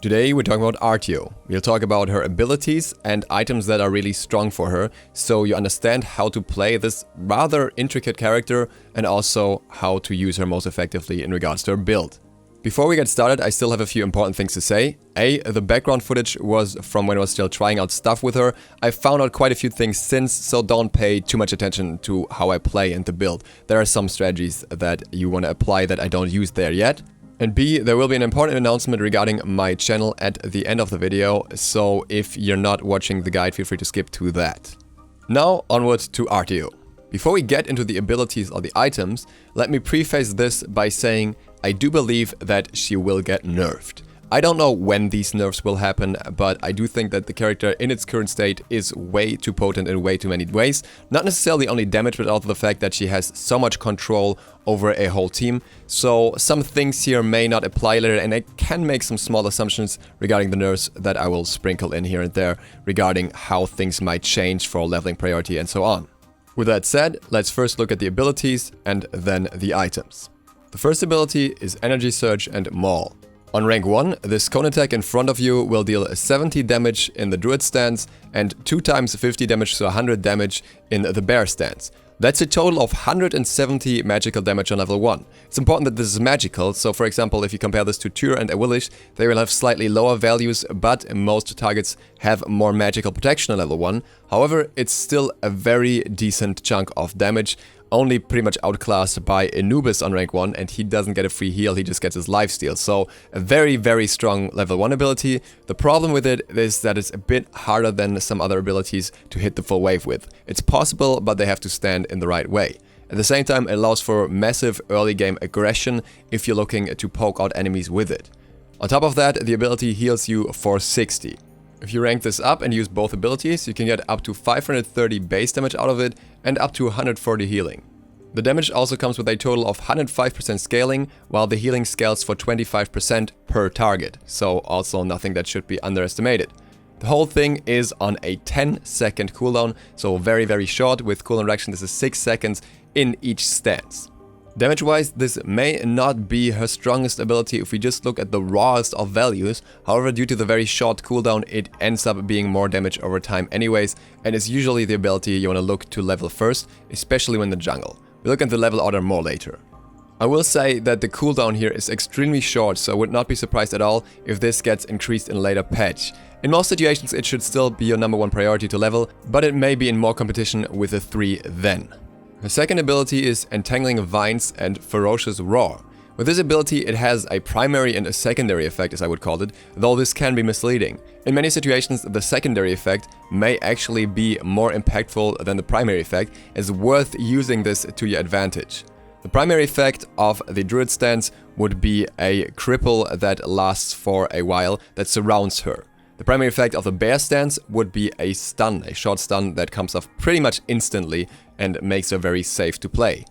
Today we're talking about Artio. We'll talk about her abilities and items that are really strong for her, so you understand how to play this rather intricate character and also how to use her most effectively in regards to her build. Before we get started, I still have a few important things to say. The background footage was from when I was still trying out stuff with her. I found out quite a few things since, so don't pay too much attention to how I play and the build. There are some strategies that you want to apply that I don't use there yet. And B, there will be an important announcement regarding my channel at the end of the video, so if you're not watching the guide, feel free to skip to that. Now onward to Artio. Before we get into the abilities or the items, let me preface this by saying I do believe that she will get nerfed. I don't know when these nerfs will happen, but I do think that the character in its current state is way too potent in way too many ways. Not necessarily only damage, but also the fact that she has so much control over a whole team. So some things here may not apply later, and I can make some small assumptions regarding the nerfs that I will sprinkle in here and there regarding how things might change for leveling priority and so on. With that said, let's first look at the abilities and then the items. The first ability is Energy Surge and Maul. On rank 1, this cone attack in front of you will deal 70 damage in the Druid stance and 2 times 50 damage, so 100 damage in the Bear stance. That's a total of 170 magical damage on level 1. It's important that this is magical, so for example, if you compare this to Tyr and Awilish, they will have slightly lower values, but most targets have more magical protection on level 1. However, it's still a very decent chunk of damage, only pretty much outclassed by Anubis on rank 1, and he doesn't get a free heal, he just gets his lifesteal. So a very, very strong level 1 ability. The problem with it is that it's a bit harder than some other abilities to hit the full wave with. It's possible, but they have to stand in the right way. At the same time, it allows for massive early game aggression if you're looking to poke out enemies with it. On top of that, the ability heals you for 60. If you rank this up and use both abilities, you can get up to 530 base damage out of it and up to 140 healing. The damage also comes with a total of 105% scaling, while the healing scales for 25% per target, so also nothing that should be underestimated. The whole thing is on a 10-second cooldown, so very, very short. With cooldown reduction, this is 6 seconds in each stance. Damage-wise, this may not be her strongest ability if we just look at the rawest of values. However, due to the very short cooldown, it ends up being more damage over time anyways, and is usually the ability you want to look to level first, especially when in the jungle. We'll look at the level order more later. I will say that the cooldown here is extremely short, so I would not be surprised at all if this gets increased in a later patch. In most situations, it should still be your number 1 priority to level, but it may be in more competition with the 3 then. Her second ability is Entangling Vines and Ferocious Roar. With this ability, it has a primary and a secondary effect, as I would call it, though this can be misleading. In many situations, the secondary effect may actually be more impactful than the primary effect, as worth using this to your advantage. The primary effect of the Druid stance would be a cripple that lasts for a while that surrounds her. The primary effect of the Bear stance would be a stun, a short stun that comes off pretty much instantly and makes her very safe to play.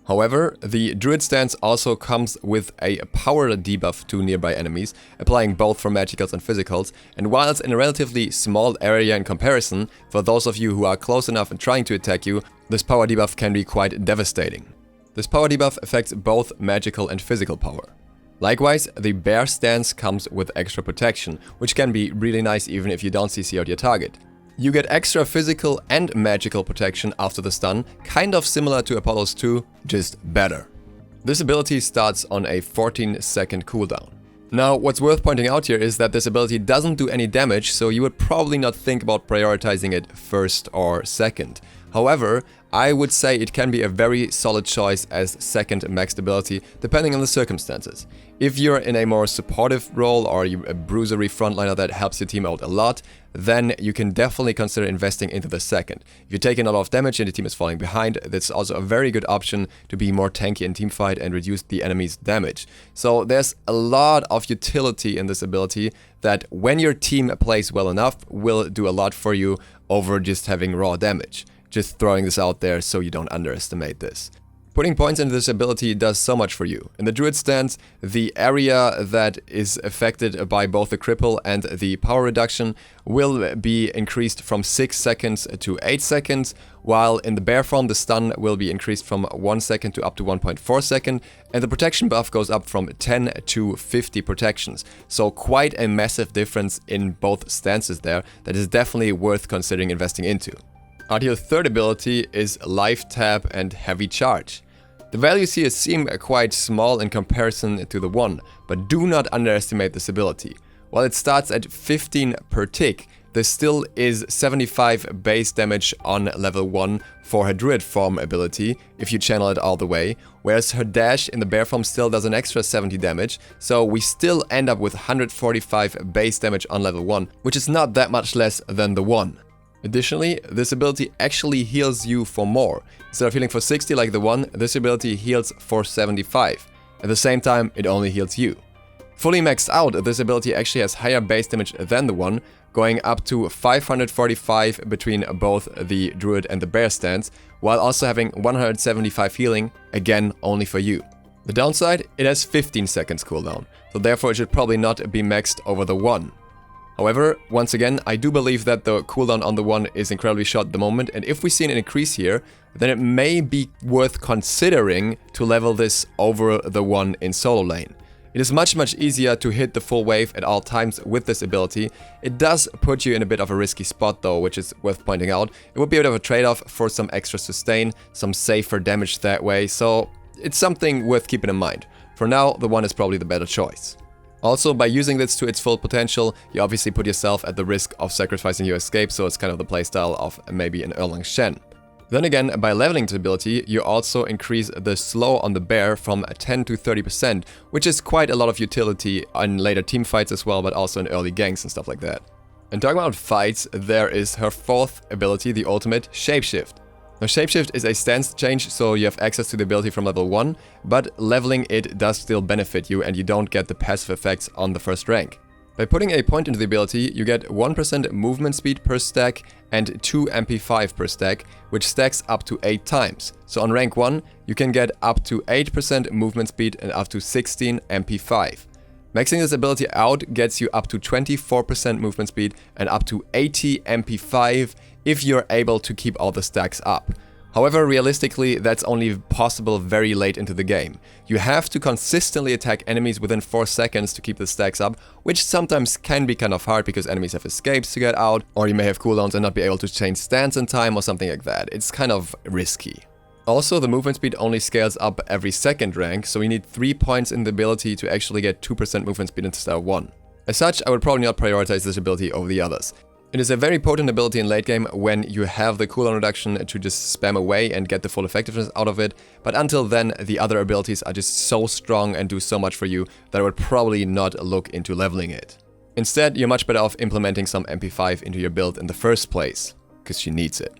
However, the Druid stance also comes with a power debuff to nearby enemies, applying both for magicals and physicals, and while it's in a relatively small area in comparison, for those of you who are close enough and trying to attack you, this power debuff can be quite devastating. This power debuff affects both magical and physical power. Likewise, the Bear stance comes with extra protection, which can be really nice even if you don't CC out your target. You get extra physical and magical protection after the stun, kind of similar to Apollo's 2, just better. This ability starts on a 14-second cooldown. Now, what's worth pointing out here is that this ability doesn't do any damage, so you would probably not think about prioritizing it first or second. However, I would say it can be a very solid choice as second maxed ability, depending on the circumstances. If you're in a more supportive role or you're a bruisery frontliner that helps your team out a lot, then you can definitely consider investing into the second. If you're taking a lot of damage and the team is falling behind, that's also a very good option to be more tanky in teamfight and reduce the enemy's damage. So there's a lot of utility in this ability that when your team plays well enough will do a lot for you over just having raw damage. Just throwing this out there so you don't underestimate this. Putting points into this ability does so much for you. In the Druid stance, the area that is affected by both the cripple and the power reduction will be increased from 6 seconds to 8 seconds, while in the bear form the stun will be increased from 1 second to up to 1.4 second, and the protection buff goes up from 10 to 50 protections. So quite a massive difference in both stances there that is definitely worth considering investing into. Artio's third ability is Life Tap and Heavy Charge. The values here seem quite small in comparison to the 1, but do not underestimate this ability. While it starts at 15 per tick, this still is 75 base damage on level 1 for her Druid form ability, if you channel it all the way, whereas her dash in the bear form still does an extra 70 damage, so we still end up with 145 base damage on level 1, which is not that much less than the 1. Additionally, this ability actually heals you for more. Instead of healing for 60 like the 1, this ability heals for 75. At the same time, it only heals you. Fully maxed out, this ability actually has higher base damage than the 1, going up to 545 between both the Druid and the Bear stance, while also having 175 healing, again only for you. The downside, it has 15 seconds cooldown, so therefore it should probably not be maxed over the 1. However, once again, I do believe that the cooldown on the 1 is incredibly short at the moment, and if we see an increase here, then it may be worth considering to level this over the 1 in solo lane. It is much easier to hit the full wave at all times with this ability. It does put you in a bit of a risky spot though, which is worth pointing out. It would be a bit of a trade-off for some extra sustain, some safer damage that way, so it's something worth keeping in mind. For now, the 1 is probably the better choice. Also, by using this to its full potential, you obviously put yourself at the risk of sacrificing your escape, so it's kind of the playstyle of maybe an Erlang Shen. Then again, by leveling this ability, you also increase the slow on the bear from 10 to 30%, which is quite a lot of utility in later team fights as well, but also in early ganks and stuff like that. And talking about fights, there is her fourth ability, the ultimate, Shapeshift. Now, Shapeshift is a stance change, so you have access to the ability from level 1, but leveling it does still benefit you and you don't get the passive effects on the first rank. By putting a point into the ability, you get 1% movement speed per stack and 2 MP5 per stack, which stacks up to 8 times. So on rank 1, you can get up to 8% movement speed and up to 16 MP5. Maxing this ability out gets you up to 24% movement speed and up to 80 MP5 if you're able to keep all the stacks up. However, realistically, that's only possible very late into the game. You have to consistently attack enemies within 4 seconds to keep the stacks up, which sometimes can be kind of hard because enemies have escapes to get out, or you may have cooldowns and not be able to change stance in time or something like that. It's kind of risky. Also, the movement speed only scales up every second rank, so you need 3 points in the ability to actually get 2% movement speed instead of 1. As such, I would probably not prioritize this ability over the others. It is a very potent ability in late game when you have the cooldown reduction to just spam away and get the full effectiveness out of it, but until then the other abilities are just so strong and do so much for you that I would probably not look into leveling it. Instead, you're much better off implementing some MP5 into your build in the first place, because she needs it.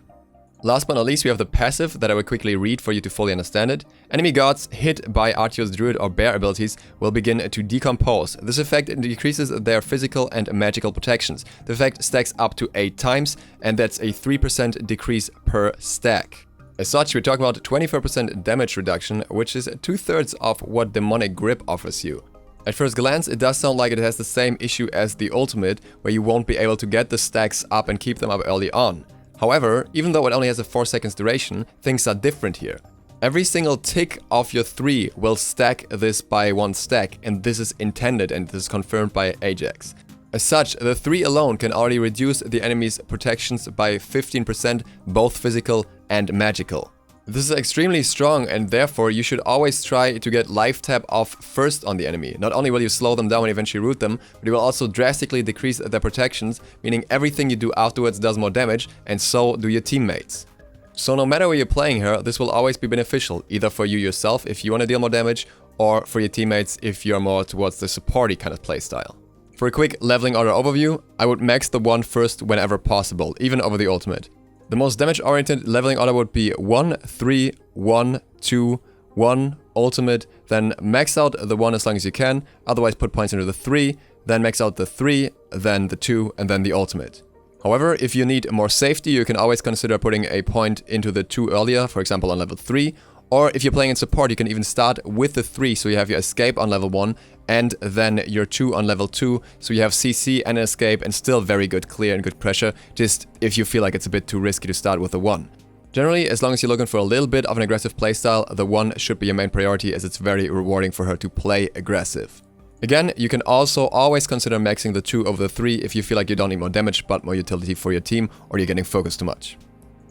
Last but not least, we have the passive that I will quickly read for you to fully understand it. Enemy gods hit by Artio's Druid or Bear abilities will begin to decompose. This effect decreases their physical and magical protections. The effect stacks up to 8 times, and that's a 3% decrease per stack. As such, we're talking about 24% damage reduction, which is 2/3 of what Demonic Grip offers you. At first glance, it does sound like it has the same issue as the ultimate, where you won't be able to get the stacks up and keep them up early on. However, even though it only has a 4 seconds duration, things are different here. Every single tick of your 3 will stack this by 1 stack, and this is intended and this is confirmed by Ajax. As such, the 3 alone can already reduce the enemy's protections by 15%, both physical and magical. This is extremely strong, and therefore you should always try to get life tap off first on the enemy. Not only will you slow them down and eventually root them, but you will also drastically decrease their protections, meaning everything you do afterwards does more damage, and so do your teammates. So no matter where you're playing her, this will always be beneficial, either for you yourself if you want to deal more damage, or for your teammates if you're more towards the supporty kind of playstyle. For a quick leveling order overview, I would max the 1 first whenever possible, even over the ultimate. The most damage-oriented leveling order would be 1, 3, 1, 2, 1, ultimate, then max out the 1 as long as you can, otherwise put points into the 3, then max out the 3, then the 2, and then the ultimate. However, if you need more safety, you can always consider putting a point into the 2 earlier, for example on level 3, Or if you're playing in support, you can even start with the 3, so you have your escape on level 1, and then your 2 on level 2, so you have CC and escape and still very good clear and good pressure, just if you feel like it's a bit too risky to start with the 1. Generally, as long as you're looking for a little bit of an aggressive playstyle, the 1 should be your main priority as it's very rewarding for her to play aggressive. Again, you can also always consider maxing the 2 over the 3 if you feel like you don't need more damage but more utility for your team or you're getting focused too much.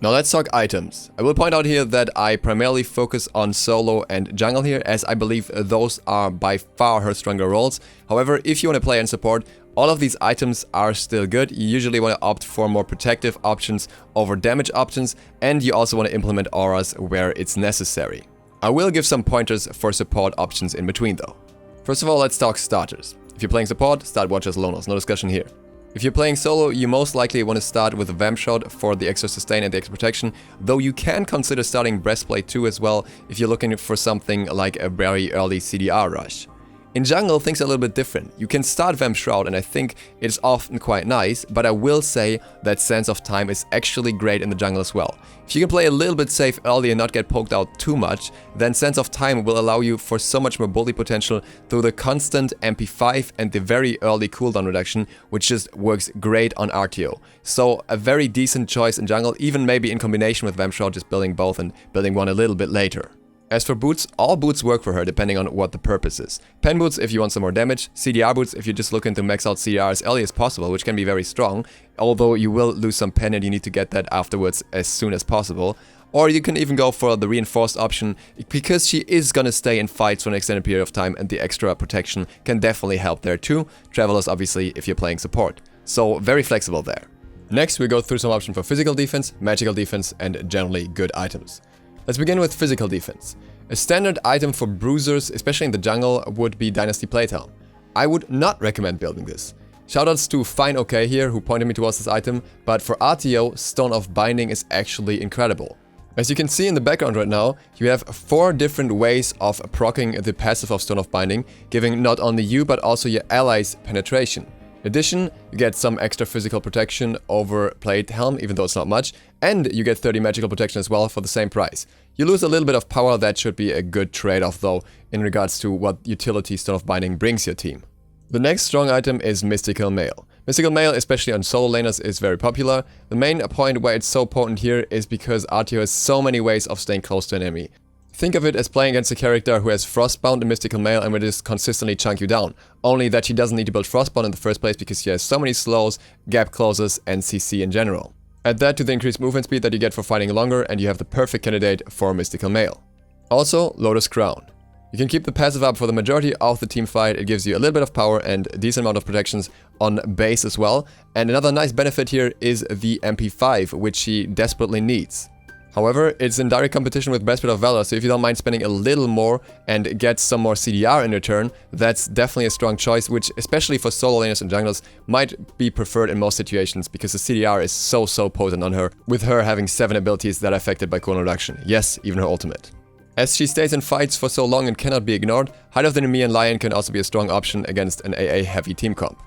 Now let's talk items. I will point out here that I primarily focus on solo and jungle here, as I believe those are by far her stronger roles. However, if you want to play in support, all of these items are still good. You usually want to opt for more protective options over damage options, and you also want to implement auras where it's necessary. I will give some pointers for support options in between though. First of all, let's talk starters. If you're playing support, start Watchers Lonos, no discussion here. If you're playing solo, you most likely want to start with a Vamp Shot for the extra sustain and the extra protection, though you can consider starting Breastplate too as well if you're looking for something like a very early CDR rush. In jungle, things are a little bit different. You can start Vamp Shroud and I think it's often quite nice, but I will say that Sense of Time is actually great in the jungle as well. If you can play a little bit safe early and not get poked out too much, then Sense of Time will allow you for so much more bully potential through the constant MP5 and the very early cooldown reduction, which just works great on Artio. So a very decent choice in jungle, even maybe in combination with Vamp Shroud, just building both and building one a little bit later. As for boots, all boots work for her depending on what the purpose is. Pen boots if you want some more damage, CDR boots if you're just looking to max out CDR as early as possible, which can be very strong, although you will lose some pen and you need to get that afterwards as soon as possible. Or you can even go for the reinforced option, because she is gonna stay in fights for an extended period of time and the extra protection can definitely help there too. Travelers obviously if you're playing support. So very flexible there. Next we go through some options for physical defense, magical defense and generally good items. Let's begin with physical defense. A standard item for bruisers, especially in the jungle, would be Dynasty Plate Helm. I would not recommend building this. Shoutouts to Fine OK here, who pointed me towards this item, but for Artio, Stone of Binding is actually incredible. As you can see in the background right now, you have 4 different ways of proccing the passive of Stone of Binding, giving not only you but also your allies penetration. In addition, you get some extra physical protection over Plate Helm, even though it's not much, and you get 30 magical protection as well for the same price. You lose a little bit of power, that should be a good trade-off though, in regards to what utility Stone of Binding brings your team. The next strong item is Mystical Mail. Mystical Mail, especially on solo laners, is very popular. The main point why it's so potent here is because Artio has so many ways of staying close to an enemy. Think of it as playing against a character who has Frostbound and Mystical Mail and will just consistently chunk you down. Only that she doesn't need to build Frostbound in the first place because she has so many slows, gap closes and CC in general. Add that to the increased movement speed that you get for fighting longer and you have the perfect candidate for Mystical Mail. Also, Lotus Crown. You can keep the passive up for the majority of the team fight. It gives you a little bit of power and a decent amount of protections on base as well. And another nice benefit here is the MP5, which she desperately needs. However, it's in direct competition with Breastplate of Valor, so if you don't mind spending a little more and get some more CDR in return, that's definitely a strong choice, which especially for solo laners and junglers might be preferred in most situations because the CDR is so potent on her, with her having 7 abilities that are affected by cooldown reduction. Yes, even her ultimate. As she stays in fights for so long and cannot be ignored, Height of the Nemean Lion can also be a strong option against an AA heavy team comp.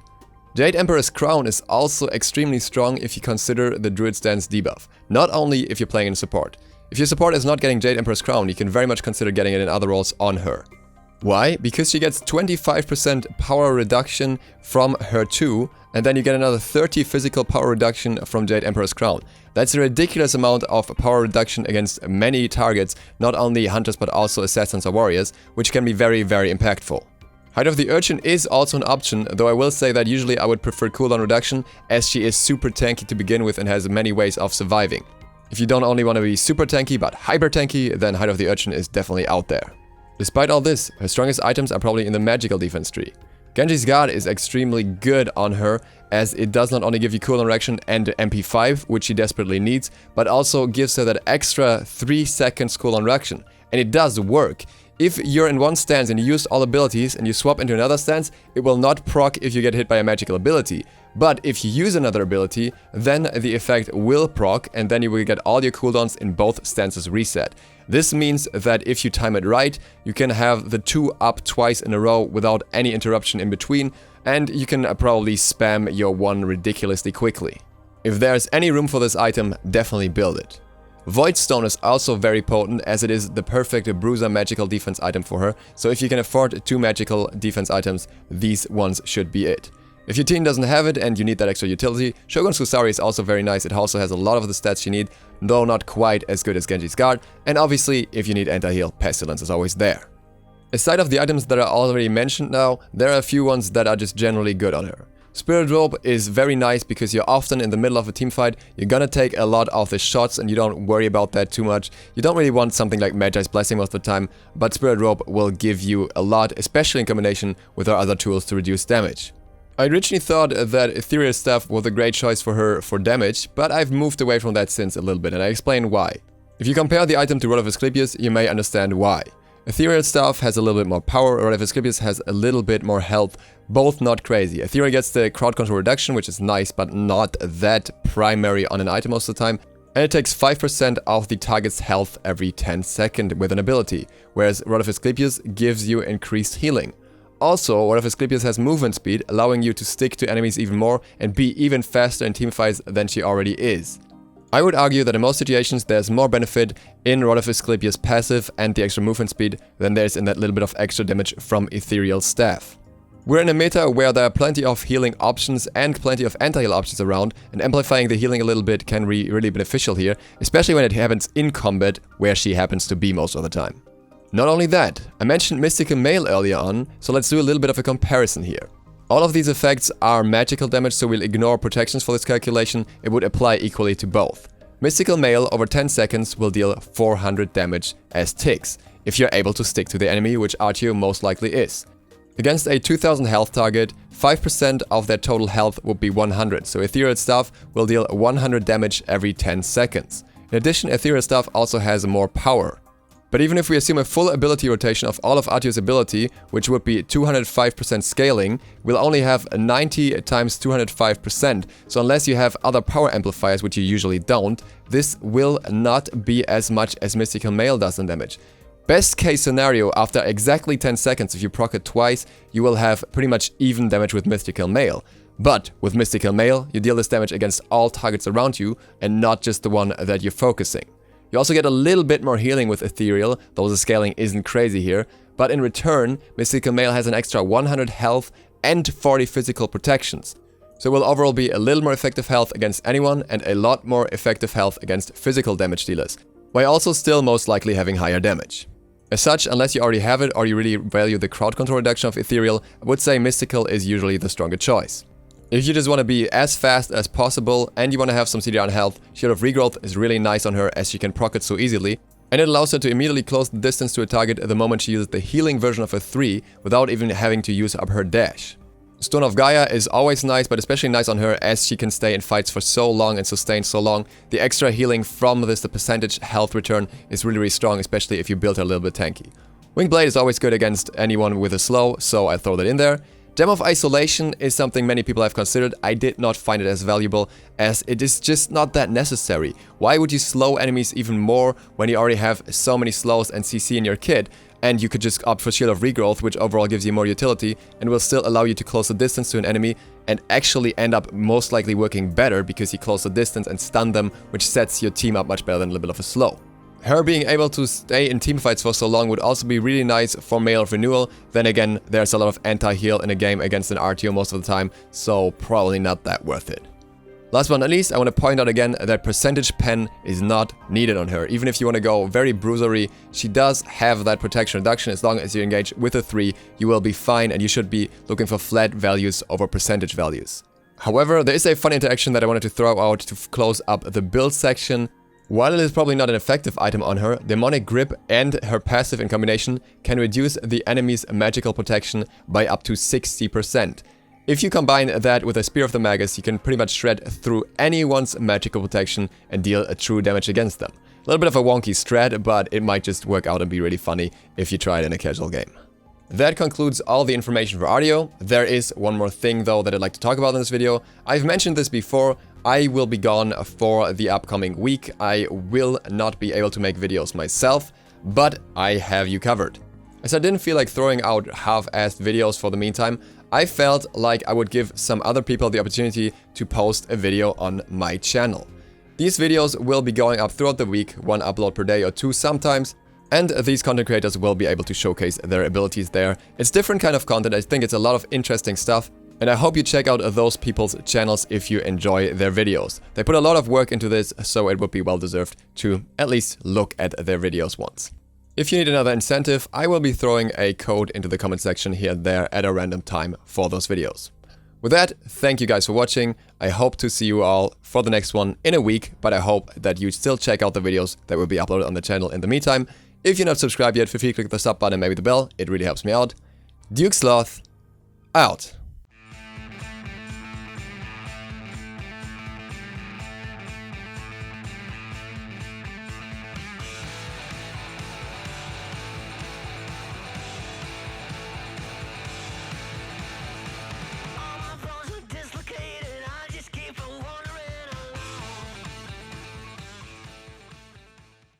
Jade Emperor's Crown is also extremely strong if you consider the Druid Stance debuff, not only if you're playing in support. If your support is not getting Jade Emperor's Crown, you can very much consider getting it in other roles on her. Why? Because she gets 25% power reduction from her too, and then you get another 30 physical power reduction from Jade Emperor's Crown. That's a ridiculous amount of power reduction against many targets, not only hunters but also assassins or warriors, which can be very impactful. Height of the Urchin is also an option, though I will say that usually I would prefer cooldown reduction, as she is super tanky to begin with and has many ways of surviving. If you don't only want to be super tanky but hyper tanky, then Height of the Urchin is definitely out there. Despite all this, her strongest items are probably in the magical defense tree. Genji's Guard is extremely good on her, as it does not only give you cooldown reduction and MP5, which she desperately needs, but also gives her that extra 3 seconds cooldown reduction. And it does work. If you're in one stance and you use all abilities and you swap into another stance, it will not proc if you get hit by a magical ability. But if you use another ability, then the effect will proc and then you will get all your cooldowns in both stances reset. This means that if you time it right, you can have the 2 up twice in a row without any interruption in between, and you can probably spam your 1 ridiculously quickly. If there's any room for this item, definitely build it. Void Stone is also very potent as it is the perfect bruiser magical defense item for her, so if you can afford 2 magical defense items, these ones should be it. If your team doesn't have it and you need that extra utility, Shogun's Fusari is also very nice. It also has a lot of the stats you need, though not quite as good as Genji's Guard, and obviously if you need anti-heal, Pestilence is always there. Aside of the items that are already mentioned now, there are a few ones that are just generally good on her. Spirit Robe is very nice because you're often in the middle of a teamfight, you're gonna take a lot of the shots and you don't worry about that too much. You don't really want something like Magi's Blessing most of the time, but Spirit Robe will give you a lot, especially in combination with her other tools to reduce damage. I originally thought that Ethereal Staff was a great choice for her for damage, but I've moved away from that since a little bit, and I explain why. If you compare the item to Rod of Asclepius, you may understand why. Ethereal Staff has a little bit more power, Rod of Asclepius has a little bit more health, both not crazy. Ethereal gets the crowd control reduction, which is nice, but not that primary on an item most of the time, and it takes 5% of the target's health every 10 seconds with an ability, whereas Rod of Asclepius gives you increased healing. Also, Rod of Asclepius has movement speed, allowing you to stick to enemies even more and be even faster in teamfights than she already is. I would argue that in most situations there's more benefit in Rod of Asclepius' passive and the extra movement speed than there's in that little bit of extra damage from Ethereal Staff. We're in a meta where there are plenty of healing options and plenty of anti-heal options around, and amplifying the healing a little bit can be really beneficial here, especially when it happens in combat where she happens to be most of the time. Not only that, I mentioned Mystical Mail earlier on, so let's do a little bit of a comparison here. All of these effects are magical damage, so we'll ignore protections for this calculation. It would apply equally to both. Mystical Mail over 10 seconds will deal 400 damage as ticks, if you're able to stick to the enemy, which Artio most likely is. Against a 2000 health target, 5% of their total health would be 100, so Ethereal Staff will deal 100 damage every 10 seconds. In addition, Ethereal Staff also has more power. But even if we assume a full ability rotation of all of Artio's ability, which would be 205% scaling, we'll only have 90 times 205%, so unless you have other power amplifiers, which you usually don't, this will not be as much as Mystical Mail does in damage. Best case scenario, after exactly 10 seconds, if you proc it twice, you will have pretty much even damage with Mystical Mail. But with Mystical Mail, you deal this damage against all targets around you, and not just the one that you're focusing. You also get a little bit more healing with Ethereal, though the scaling isn't crazy here, but in return, Mystical Mail has an extra 100 health and 40 physical protections. So it will overall be a little more effective health against anyone and a lot more effective health against physical damage dealers, while also still most likely having higher damage. As such, unless you already have it or you really value the crowd control reduction of Ethereal, I would say Mystical is usually the stronger choice. If you just want to be as fast as possible and you want to have some CDR on health, Shield of Regrowth is really nice on her as she can proc it so easily, and it allows her to immediately close the distance to a target the moment she uses the healing version of her 3 without even having to use up her dash. Stone of Gaia is always nice, but especially nice on her as she can stay in fights for so long and sustain so long. The extra healing from this, the percentage health return, is really strong, especially if you build her a little bit tanky. Winged Blade is always good against anyone with a slow, so I throw that in there. Gem of Isolation is something many people have considered. I did not find it as valuable, as it is just not that necessary. Why would you slow enemies even more when you already have so many slows and CC in your kit? And you could just opt for Shield of Regrowth, which overall gives you more utility and will still allow you to close the distance to an enemy and actually end up most likely working better because you close the distance and stun them, which sets your team up much better than a little bit of a slow. Her being able to stay in teamfights for so long would also be really nice for Mail of Renewal. Then again, there's a lot of anti-heal in a game against an Artio most of the time, so probably not that worth it. Last but not least, I want to point out again that percentage pen is not needed on her. Even if you want to go very bruisery, she does have that protection reduction. As long as you engage with a 3, you will be fine and you should be looking for flat values over percentage values. However, there is a fun interaction that I wanted to throw out to close up the build section. While it is probably not an effective item on her, Demonic Grip and her passive in combination can reduce the enemy's magical protection by up to 60%. If you combine that with a Spear of the Magus, you can pretty much shred through anyone's magical protection and deal a true damage against them. A little bit of a wonky strat, but it might just work out and be really funny if you try it in a casual game. That concludes all the information for Artio. There is one more thing though that I'd like to talk about in this video. I've mentioned this before. I will be gone for the upcoming week. I will not be able to make videos myself, but I have you covered. As I didn't feel like throwing out half-assed videos for the meantime, I felt like I would give some other people the opportunity to post a video on my channel. These videos will be going up throughout the week, 1 upload per day or 2 sometimes, and these content creators will be able to showcase their abilities there. It's different kind of content, I think it's a lot of interesting stuff, and I hope you check out those people's channels if you enjoy their videos. They put a lot of work into this, so it would be well deserved to at least look at their videos once. If you need another incentive, I will be throwing a code into the comment section here and there at a random time for those videos. With that, thank you guys for watching. I hope to see you all for the next one in a week, but I hope that you still check out the videos that will be uploaded on the channel in the meantime. If you're not subscribed yet, feel free to click the sub button and maybe the bell. It really helps me out. Duke Sloth, out.